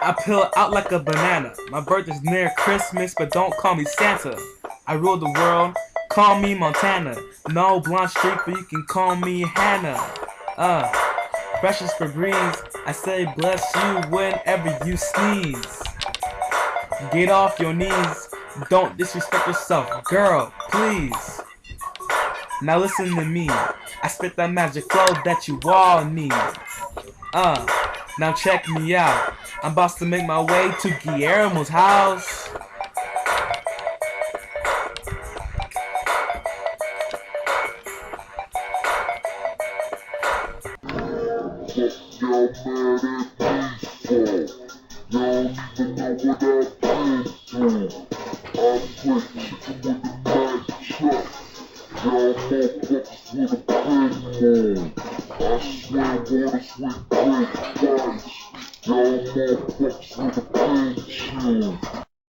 I peel out like a banana. My birthday's near Christmas, but don't call me Santa. I rule the world, call me Montana. No blonde streak, but you can call me Hannah. Precious Febreze, I say bless you whenever you sneeze. Get off your knees, don't disrespect yourself, girl, please. Now listen to me, I spit that magic flow that you all need. Now check me out, I'm about to make my way to Guillermo's house. Y'all mad at me for? Y'all even know what I've been through. I play chicken with the Mack truck. Y'all motherfuckers with a big moon. I swear water sweet great whites. Y'all motherfuckers with a big tune.